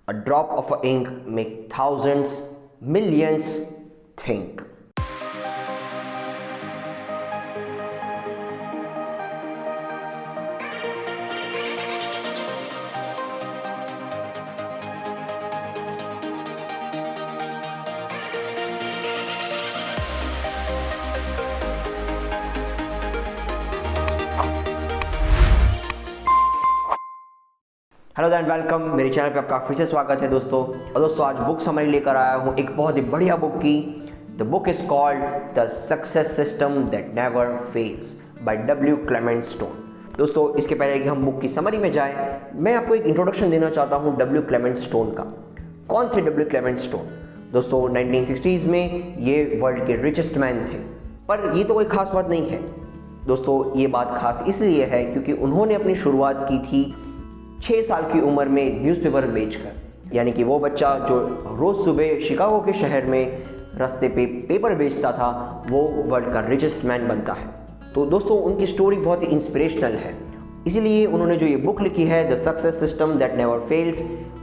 A drop of ink make thousands, millions think. Hello and welcome, मेरे channel पे आपका फिर से स्वागत है दोस्तों। और दोस्तों आज बुक समरी लेकर आया हूँ एक बहुत ही बढ़िया बुक की। The book is called the success system that never fails by W Clement stone. दोस्तों इसके पहले कि हम बुक की समरी में जाएं, मैं आपको एक इंट्रोडक्शन देना चाहता हूँ डब्ल्यू क्लेमेंट स्टोन का। कौन थे डब्ल्यू क्लेमेंट स्टोन? दोस्तों 1960s में ये वर्ल्ड के रिचेस्ट मैन थे, पर ये तो कोई खास बात नहीं है। दोस्तों ये बात खास इसलिए है क्योंकि उन्होंने अपनी शुरुआत की थी 6 साल की उम्र में न्यूज़पेपर बेचकर। यानी कि वो बच्चा जो रोज़ सुबह शिकागो के शहर में रास्ते पे पेपर बेचता था, वो वर्ल्ड का रिचेस्ट मैन बनता है। तो दोस्तों उनकी स्टोरी बहुत ही इंस्पिरेशनल है, इसीलिए उन्होंने जो ये बुक लिखी है the success system that never fails,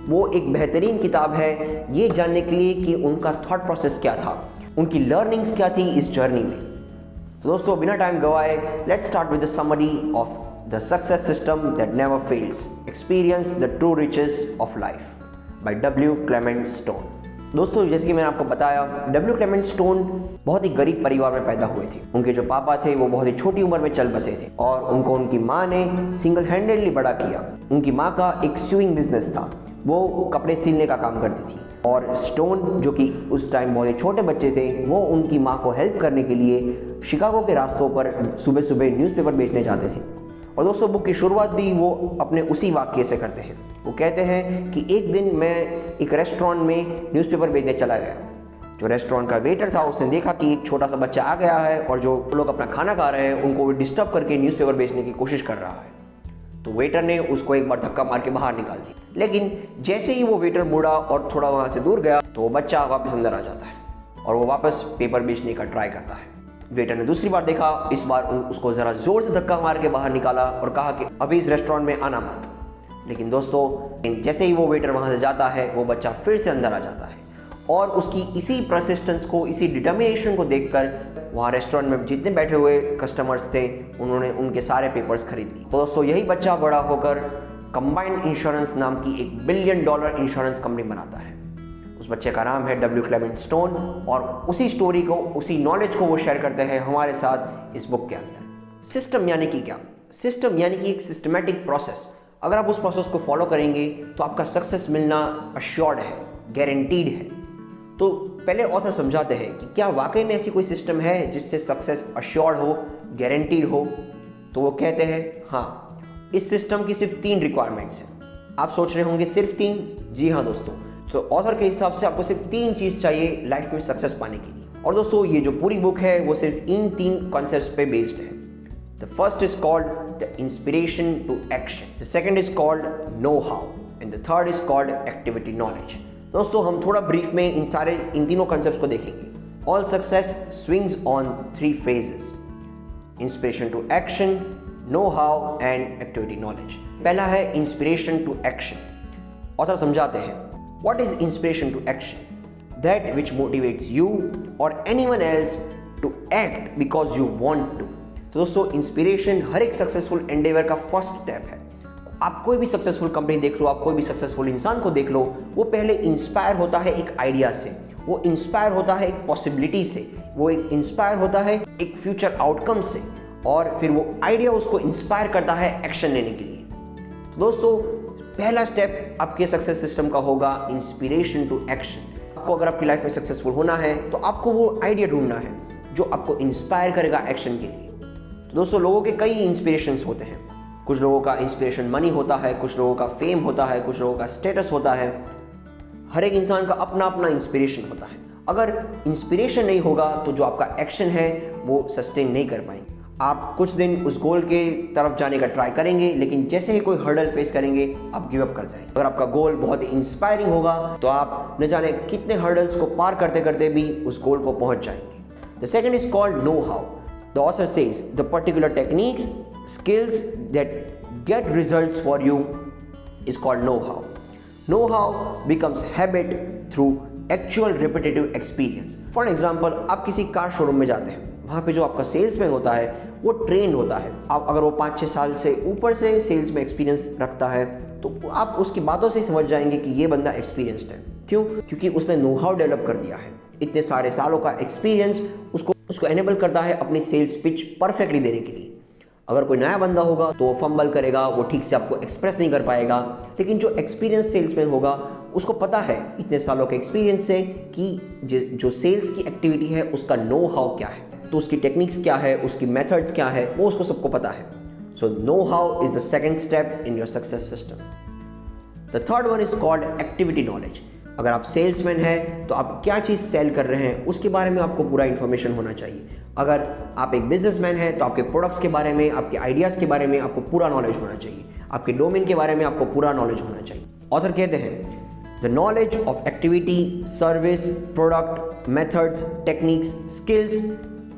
वो एक बेहतरीन किताब है ये जानने के लिए कि उनका थॉट प्रोसेस क्या था, उनकी लर्निंग्स क्या थी इस जर्नी में। तो दोस्तों बिना टाइम गवाए let's start with the summary of The Success System That Never Fails. Experience the True Riches of Life by W. Clement Stone. दोस्तों जैसे कि मैंने आपको बताया, डब्ल्यू क्लेमेंट स्टोन बहुत ही गरीब परिवार में पैदा हुए थे। उनके जो पापा थे वो बहुत ही छोटी उम्र में चल बसे थे और उनको उनकी माँ ने सिंगल हैंडेडली बड़ा किया। उनकी माँ का एक स्यूइंग बिजनेस था, वो कपड़े सिलने का काम करती थी और स्टोन जो कि उस टाइम बहुत ही छोटे बच्चे थे, वो उनकी माँ को हेल्प करने के लिए शिकागो के रास्तों पर सुबह सुबह न्यूज़पेपर बेचने जाते थे। और दोस्तों बुक की शुरुआत भी वो अपने उसी वाक्य से करते हैं। वो कहते हैं कि एक दिन मैं एक रेस्टोरेंट में न्यूज़पेपर बेचने चला गया। जो रेस्टोरेंट का वेटर था उसने देखा कि एक छोटा सा बच्चा आ गया है और जो लोग अपना खाना खा रहे हैं उनको डिस्टर्ब करके न्यूज़पेपर बेचने की कोशिश कर रहा है। तो वेटर ने उसको एक बार धक्का मार के बाहर निकाल दिया, लेकिन जैसे ही वो वेटर मुड़ा और थोड़ा वहाँ से दूर गया तो वो बच्चा वापस अंदर आ जाता है और वो वापस पेपर बेचने का ट्राई करता है। वेटर ने दूसरी बार देखा, इस बार उसको ज़रा ज़ोर से धक्का मार के बाहर निकाला और कहा कि अभी इस रेस्टोरेंट में आना मत। लेकिन दोस्तों जैसे ही वो वेटर वहाँ से जाता है वो बच्चा फिर से अंदर आ जाता है और उसकी इसी परसिस्टेंस को, इसी डिटर्मिनेशन को देखकर वहाँ रेस्टोरेंट में जितने बैठे हुए कस्टमर्स थे उन्होंने उनके सारे पेपर्स खरीद लिए। तो दोस्तों यही बच्चा बड़ा होकर कंबाइंड इंश्योरेंस नाम की एक $1 बिलियन इंश्योरेंस कंपनी बनाता है। उस बच्चे का नाम है डब्ल्यू क्लेमेंट स्टोन और उसी स्टोरी को, उसी नॉलेज को वो शेयर करते हैं हमारे साथ इस बुक के अंदर। सिस्टम यानी कि क्या? सिस्टम यानी कि एक सिस्टमैटिक प्रोसेस। अगर आप उस प्रोसेस को फॉलो करेंगे तो आपका सक्सेस मिलना अश्योर्ड है, गारंटीड है। तो पहले ऑथर समझाते हैं कि क्या वाकई में ऐसी कोई सिस्टम है जिससे सक्सेस अश्योर्ड हो, गारंटीड हो। तो वो कहते हैं हाँ, इस सिस्टम की सिर्फ 3 रिक्वायरमेंट्स हैं। आप सोच रहे होंगे सिर्फ 3? जी हाँ दोस्तों, तो ऑथर के हिसाब से आपको सिर्फ 3 चीज़ चाहिए लाइफ में सक्सेस पाने के लिए। और दोस्तों ये जो पूरी बुक है वो सिर्फ इन 3 कॉन्सेप्ट्स पे बेस्ड है। The first is called the inspiration to action, the second is called know how and the third is called activity knowledge. दोस्तों हम थोड़ा ब्रीफ में इन तीनों कॉन्सेप्ट्स को देखेंगे। All success swings on 3 phases: inspiration to action, know how and activity knowledge. पहला है inspiration to action. Author समझाते हैं What is inspiration to action? That which motivates you or anyone else to act because you want to. तो दोस्तों inspiration हर एक successful Endeavour का first step है। आप कोई भी सक्सेसफुल कंपनी देख लो, आप कोई भी सक्सेसफुल इंसान को देख लो, वो पहले इंस्पायर होता है एक आइडिया से, वो इंस्पायर होता है एक पॉसिबिलिटी से, वो एक इंस्पायर होता है एक फ्यूचर आउटकम से, और फिर वो आइडिया उसको इंस्पायर करता है एक्शन लेने के लिए। तो दोस्तों पहला स्टेप आपके सक्सेस सिस्टम का होगा इंस्पिरेशन टू एक्शन। आपको अगर आपकी लाइफ में सक्सेसफुल होना है तो आपको वो आइडिया ढूंढना है जो आपको इंस्पायर करेगा एक्शन के लिए। तो दोस्तों लोगों के कई इंस्पिरेशंस होते हैं। कुछ लोगों का इंस्पिरेशन मनी होता है, कुछ लोगों का फेम होता है, कुछ लोगों का स्टेटस होता है। हर एक इंसान का अपना अपना इंस्पिरेशन होता है। अगर इंस्पिरेशन नहीं होगा तो जो आपका एक्शन है वो सस्टेन नहीं कर पाएंगे। आप कुछ दिन उस गोल के तरफ जाने का ट्राई करेंगे, लेकिन जैसे ही कोई हर्डल फेस करेंगे आप गिव अप कर जाएंगे। अगर आपका गोल बहुत ही इंस्पायरिंग होगा तो आप न जाने कितने हर्डल्स को पार करते करते भी उस गोल को पहुंच जाएंगे। The second is called know how. The author says the particular techniques, skills that get results for you is called know how. Know how becomes habit through actual repetitive experience. For example, आप किसी car showroom में जाते हैं, वहाँ पे जो आपका salesman होता है वो ट्रेंड होता है। आप अगर वो 5-6 साल से ऊपर से सेल्स में एक्सपीरियंस रखता है तो आप उसकी बातों से ही समझ जाएंगे कि ये बंदा एक्सपीरियंस्ड है। क्यों? क्योंकि उसने नो हाउ डेवलप कर दिया है। इतने सारे सालों का एक्सपीरियंस उसको एनेबल करता है अपनी सेल्स पिच परफेक्टली देने के लिए। अगर कोई नया बंदा होगा तो वो फंबल करेगा, वो ठीक से आपको एक्सप्रेस नहीं कर पाएगा। लेकिन जो एक्सपीरियंस सेल्समैन होगा उसको पता है इतने सालों के एक्सपीरियंस से कि जो सेल्स की एक्टिविटी है उसका नो हाउ क्या है, तो उसकी टेक्निक्स क्या है, उसकी मेथड्स क्या है, वो उसको सबको पता है। So no how is the second step in your success system. The third one is called activity knowledge. अगर आप सेल्समैन हैं तो आप क्या चीज़ सेल कर रहे हैं उसके बारे में आपको पूरा इन्फॉर्मेशन होना चाहिए। अगर आप एक बिजनेसमैन हैं तो आपके प्रोडक्ट्स के बारे में, आपके आइडियाज़ के बारे में आपको पूरा नॉलेज होना चाहिए। आपके डोमेन के बारे में आपको पूरा नॉलेज होना चाहिए। ऑथर कहते हैं the knowledge of activity, service, product, methods, techniques, skills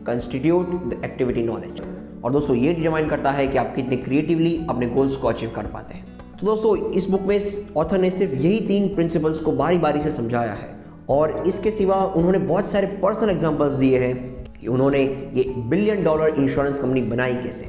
constitute the activity knowledge. और दोस्तों ये डिटरमाइन करता है कि आप कितने क्रिएटिवली अपने गोल्स को अचीव कर पाते हैं। तो दोस्तों इस बुक में ऑथर ने सिर्फ यही 3 प्रिंसिपल्स को बारी बारी से समझाया है, और इसके सिवा उन्होंने बहुत सारे पर्सनल एग्जांपल्स दिए हैं कि उन्होंने ये $1 बिलियन इंश्योरेंस कंपनी बनाई कैसे।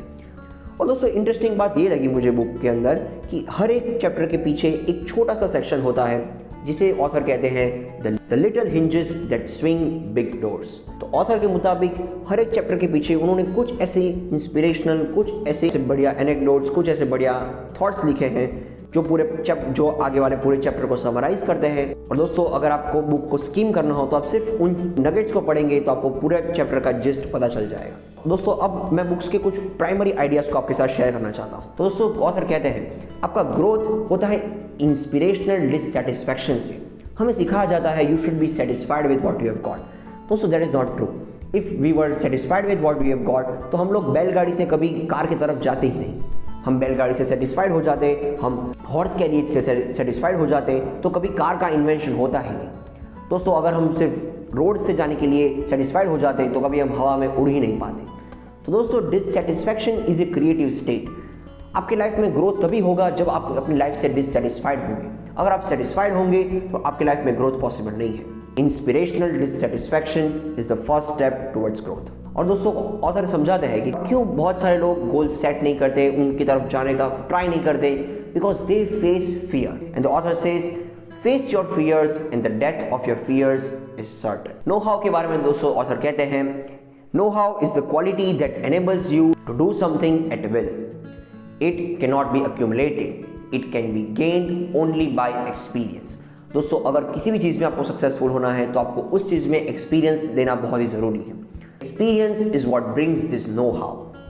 और दोस्तों इंटरेस्टिंग बात ये लगी मुझे बुक के अंदर कि हर एक चैप्टर के पीछे एक छोटा सा सेक्शन होता है जिसे ऑथर कहते हैं the little hinges that swing big doors. तो ऑथर के मुताबिक हर एक चैप्टर के पीछे उन्होंने कुछ ऐसे इंस्पिरेशनल, कुछ ऐसे बढ़िया एनेक्डोट्स, कुछ ऐसे बढ़िया थॉट्स लिखे हैं जो आगे वाले पूरे चैप्टर को समराइज करते हैं। और दोस्तों अगर आपको बुक को स्कीम करना हो तो आप सिर्फ उन नगेट्स को पढ़ेंगे तो आपको पूरे चैप्टर का जिस्ट पता चल जाएगा। दोस्तों अब मैं बुक्स के कुछ प्राइमरी आइडियाज़ को आपके साथ शेयर करना चाहता हूँ। तो दोस्तों ऑथर कहते हैं आपका ग्रोथ होता है इंस्पिरेशनल डिससैटिस्फैक्शन से। हमें सिखाया जाता है you should be satisfied with what you have got. दोस्तों that is not true. If we were satisfied with what we have got तो हम लोग बैलगाड़ी से कभी कार की तरफ जाते ही नहीं। हम बैलगाड़ी से सेटिस्फाइड हो जाते, हम हॉर्स कैरियज से सेटिस्फाइड हो जाते तो कभी कार का इन्वेंशन होता ही नहीं। दोस्तों अगर हम सिर्फ रोड से जाने के लिए सेटिस्फाइड हो जाते तो कभी हम हवा में उड़ ही नहीं पाते। तो दोस्तों dissatisfaction is a creative state. आपकी लाइफ में ग्रोथ तभी होगा जब आप अपनी लाइफ से डिससैटिस्फाइड होंगे। अगर आप सेटिस्फाइड होंगे तो आपकी लाइफ में ग्रोथ पॉसिबल नहीं है। Inspirational dissatisfaction is the first step towards growth. और दोस्तों ऑथर समझाते हैं कि क्यों बहुत सारे लोग गोल सेट नहीं करते, उनकी तरफ जाने का ट्राई नहीं करते, because they face fear. And the author says face your fears and the death of your fears is certain. Know how के बारे में दोस्तों ऑथर कहते हैं know how is the quality that enables you to do something at will. It can not be accumulated, it can be gained only by experience. दोस्तों अगर किसी भी चीज़ में आपको सक्सेसफुल होना है तो आपको उस चीज़ में एक्सपीरियंस देना बहुत ही ज़रूरी है। Experience is what brings this know-how,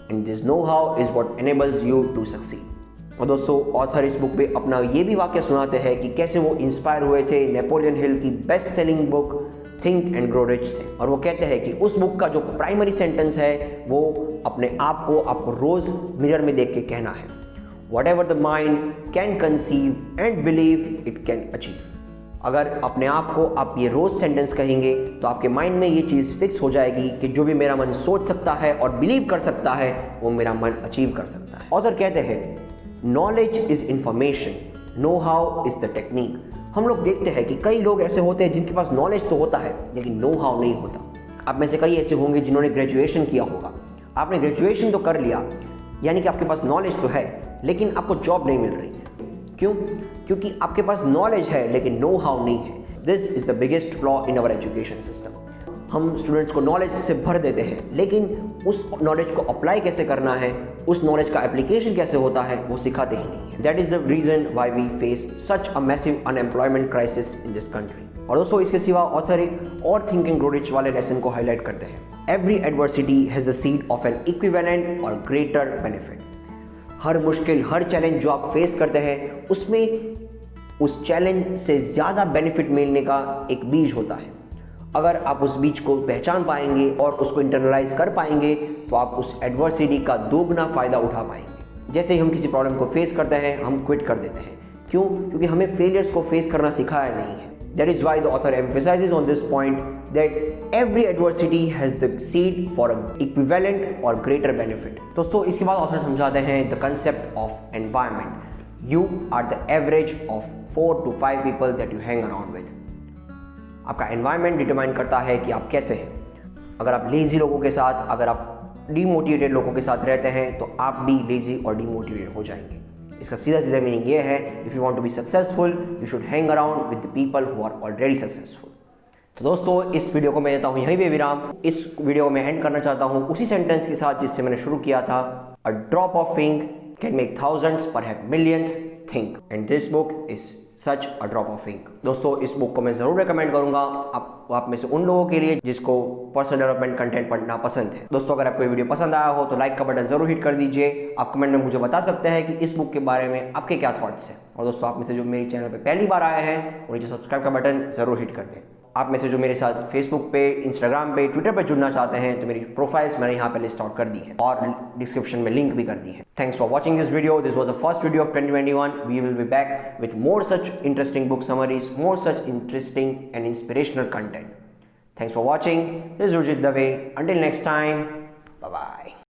and this know-how is what enables you to succeed। और दोस्तों ऑथर इस बुक में अपना ये भी वाक्य सुनाते हैं कि कैसे वो इंस्पायर हुए थे नेपोलियन हिल की best selling book think and grow rich से। और वो कहते हैं कि उस बुक का जो प्राइमरी सेंटेंस है वो अपने आप को आपको रोज मिरर में देख के कहना है, whatever the mind can conceive and believe it can achieve। अगर अपने आप को आप ये रोज सेंटेंस कहेंगे तो आपके माइंड में ये चीज़ फिक्स हो जाएगी कि जो भी मेरा मन सोच सकता है और बिलीव कर सकता है वो मेरा मन अचीव कर सकता है। ऑथर कहते हैं knowledge is information, no how is the technique. हम लोग देखते हैं कि कई लोग ऐसे होते हैं जिनके पास नॉलेज तो होता है लेकिन नो हाउ नहीं होता। आप में से कई ऐसे होंगे जिन्होंने ग्रेजुएशन किया होगा। आपने ग्रेजुएशन तो कर लिया, यानी कि आपके पास नॉलेज तो है, लेकिन आपको जॉब नहीं मिल रही। क्यों? क्योंकि आपके पास नॉलेज है लेकिन नो हाउ नहीं है। This is the biggest flaw in our education system. हम स्टूडेंट्स को नॉलेज से भर देते हैं लेकिन उस नॉलेज को अप्लाई कैसे करना है, उस नॉलेज का एप्लीकेशन कैसे होता है वो सिखाते ही नहीं है। That is the reason why we face such a massive unemployment crisis in this country. और दोस्तों इसके सिवा ऑथर एक और थिंक एंड ग्रो रिच वाले लेसन को हाईलाइट करते हैं। Every adversity has the seed of an equivalent or greater benefit. हर मुश्किल, हर चैलेंज जो आप फेस करते हैं उसमें उस चैलेंज से ज़्यादा बेनिफिट मिलने का एक बीज होता है। अगर आप उस बीज को पहचान पाएंगे और उसको इंटरनलाइज कर पाएंगे तो आप उस एडवर्सिटी का दोगुना फ़ायदा उठा पाएंगे। जैसे ही हम किसी प्रॉब्लम को फेस करते हैं हम क्विट कर देते हैं। क्यों? क्योंकि हमें फेलियर्स को फेस करना सिखाया नहीं है। That is why the author emphasizes on this point that every adversity has the seed for an equivalent or greater benefit। दोस्तों इसके बाद ऑथर समझाते हैं the concept of environment। You are the average of 4 to 5 people that you hang around with. आपका environment determine करता है कि आप कैसे हैं। अगर आप लेज़ी लोगों के साथ, अगर आप डीमोटिवेटेड लोगों के साथ रहते हैं तो आप भी लेज़ी और डीमोटिवेटेड हो जाएंगे। इसका सीधा सीधा मीनिंग ये है, if you want to be successful you should hang around with the people who are already successful. तो दोस्तों इस वीडियो को मैं देता हूँ यहीं पे विराम। इस वीडियो को मैं एंड करना चाहता हूँ उसी सेंटेंस के साथ जिससे मैंने शुरू किया था, a drop of ink can make thousands perhaps millions think, and this book is such a drop of ink. दोस्तों इस बुक को मैं ज़रूर रेकमेंड करूंगा आप में से उन लोगों के लिए जिसको पर्सनल डेवलपमेंट कंटेंट पढ़ना पसंद है। दोस्तों अगर आपको ये वीडियो पसंद आया हो तो लाइक का बटन जरूर हिट कर दीजिए। आप कमेंट में मुझे बता सकते हैं कि इस बुक के बारे में आपके क्या थॉट्स हैं। और दोस्तों आप में से जो मेरे चैनल पर पहली बार आए हैं उन्हें सब्सक्राइब का बटन जरूर हिट कर दें। आप में से जो मेरे साथ फेसबुक पे, इंस्टाग्राम पे, ट्विटर पे जुड़ना चाहते हैं तो मेरी प्रोफाइल्स मैंने यहाँ पे लिस्ट आउट कर दी है और डिस्क्रिप्शन में लिंक भी कर दी है। Thanks for watching this video. This was the first video of 2021। We will be back with more such interesting book summaries, more such interesting and inspirational content. Thanks for watching. This is Rujit Dave. Until next time, bye bye.